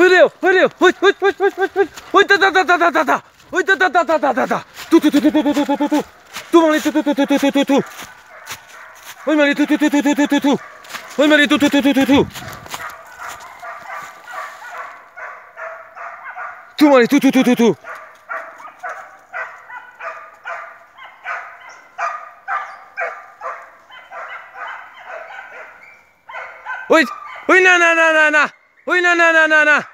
Olha eu, olha eu. Oi, oi, oi, oi, oi, oi. Oi, tá. Oi, tá. Tu, Mali, tu. Oi, Mali, tu. Oi, Mali, tu. Tu, Mali, tu. Oi, oi, na. Oi, na.